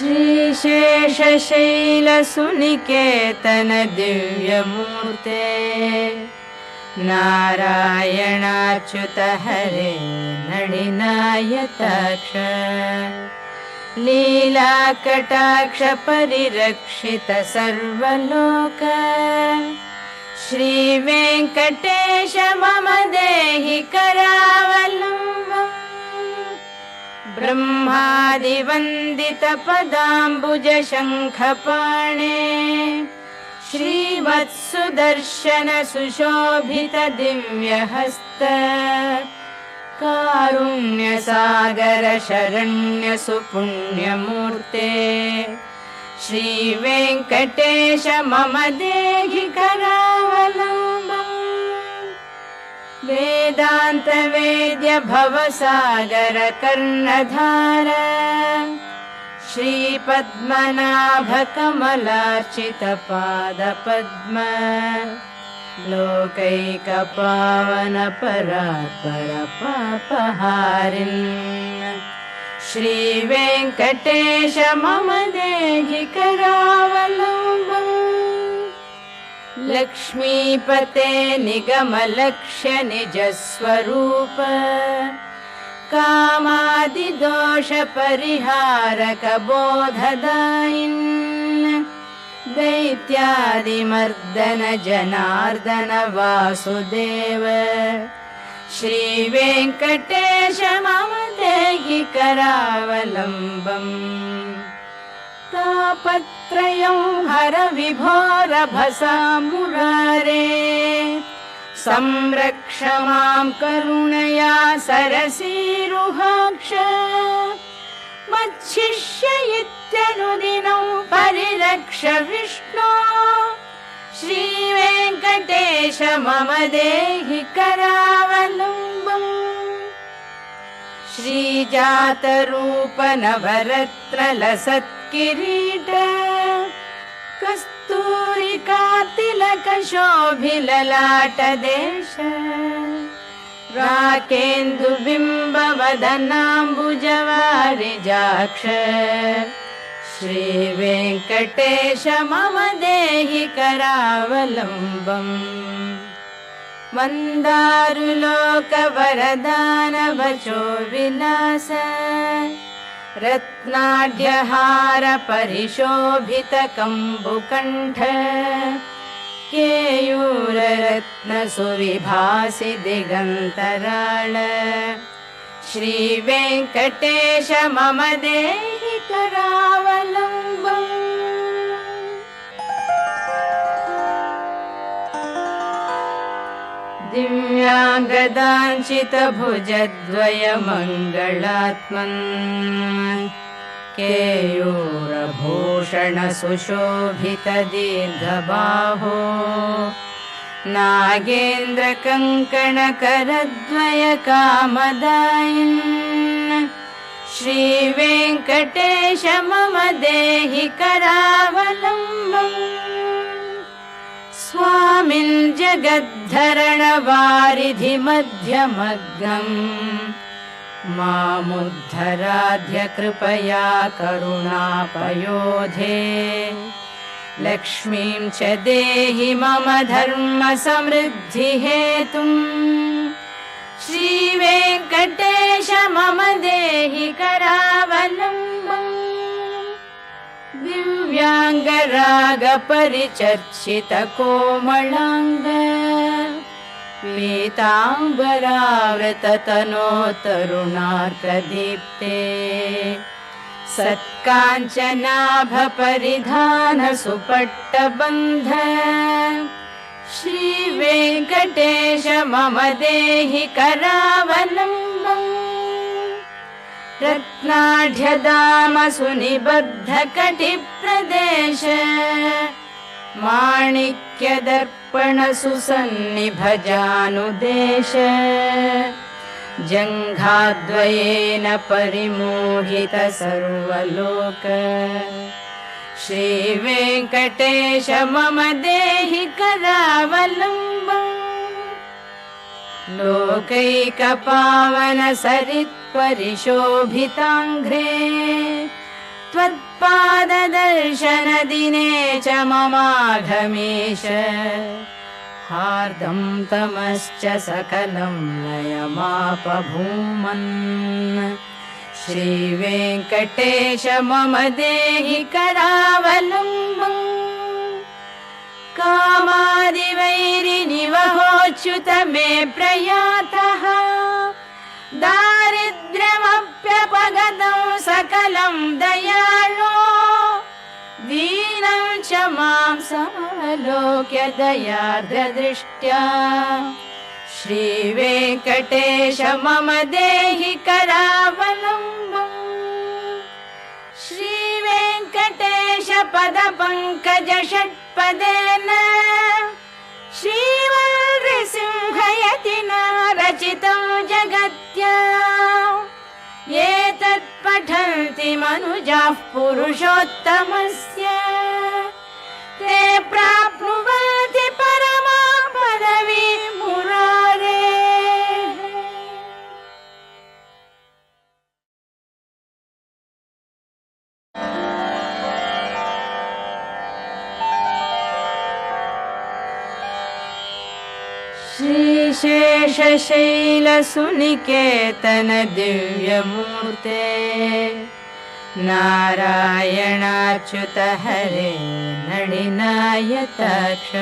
श्रीशेषशैलसुनिकेतन दिव्यमूर्ते नारायणाच्युत हरे नळिनायताक्ष लीलाकटाक्ष परिरक्षित सर्वलोक श्रीवेङ्कटेश मम देहि करावलम्बम् ब्रह्मादिवन्दित पदाम्बुज शङ्खपाणे श्रीवत्सुदर्शन सुशोभित दिव्यहस्त कारुण्यसागर शरण्य सुपुण्यमूर्ते श्रीवेङ्कटेश मम देहि करावलम्बम् वेदान्त वेद्य भवसागर कर्णधार श्रीपद्मनाभ कमलार्चित पादपद्म लोकैकपावन परात्पर पापहारिन् श्रीवेङ्कटेश मम देहि करावलम्बम् लक्ष्मीपते निगमलक्ष्य निजस्वरूप कामादिदोष परिहारक बोधदायिन् दैत्यादिमर्दन जनार्दन वासुदेव श्रीवेङ्कटेश मम देहि करावलम्बम् तापत्रयं हर विभोरभसा मुरारे संरक्ष मां करुणया सरसीरुहाक्ष मच्छिष्य इत्यनुदिनं परिरक्ष विष्णो श्रीवेङ्कटेश मम देहि करावलम्बम् श्रीजातरूप नवरत्न लसत्किरीट कस्तूरिकातिलक शोभिललाटदेश राकेन्दुबिम्ब वदनाम्बुजवारिजाक्ष श्रीवेङ्कटेश मम देहि करावलम्बम् मन्दारुलोकवरदानवचो विलास रत्नाढ्यहार परिशोभित कम्बुकण्ठ केयूररत्न सुविभासि दिगन्तराळ श्रीवेङ्कटेश मम देहि करावलम्बम् दिव्याङ्गदाञ्चित भुजद्वय मङ्गलात्मन् केयूरभूषण सुशोभित दीर्घबाहो नागेन्द्र कङ्कण करद्वय कामदायिन् श्रीवेङ्कटेश मम देहि करावलम्बम् स्वामिन् जगद्धरण वारिधि मध्यमग्नम् मामुद्धराध्य कृपया करुणापयोधे लक्ष्मीं च देहि मम धर्म समृद्धि हेतुम् श्रीवेङ्कटेश मम देहि करावलम्बम् दिव्याङ्गराग परिचर्चित कोमलाङ्ग पीताम्बरावृत तनो तरुणार्कदीप्ते सत्काञ्चनाभ परिधान सुपट्टबन्ध श्रीवेङ्कटेश मम देहि करावलम्बम् रत्नाढ्यदाम सुनिबद्ध कटिप्रदेश माणिक्यदर्पण सुसन्निभजानुदेश जङ्घाद्वयेन परिमोहित सर्वलोक श्रीवेङ्कटेश मम देहि करावलम्बम् लोकैकपावन सरित्परिशोभिताङ्घ्रे त्वत्पाददर्शनदिने च ममाघमेश हार्दं तमश्च सकलं लयमापभूमन् श्रीवेङ्कटेश मम देहि करावलम्बम् कामादिवैरिनिवहोच्युत मे प्रयातः दारिद्र्यमप्यपगतं सकलं दयाळो दीनं च मां समलोक्य दयार्द्रदृष्ट्या श्रीवेङ्कटेश मम देहि करावलम्बम् श्रीवेङ्कटेश पदपङ्कज षट्पदेन श्रीवल्लृसिंहयतिना रचितं जगत्या एतत् पठन्ति मनुजाः पुरुषोत्तमस्य ते प्राप्नुवन्ति परमां पदवीं मुरारेः। श्रीशेषशैलसुनिकेतन दिव्यमूर्ते नारायणाच्युत हरे नळिनायताक्ष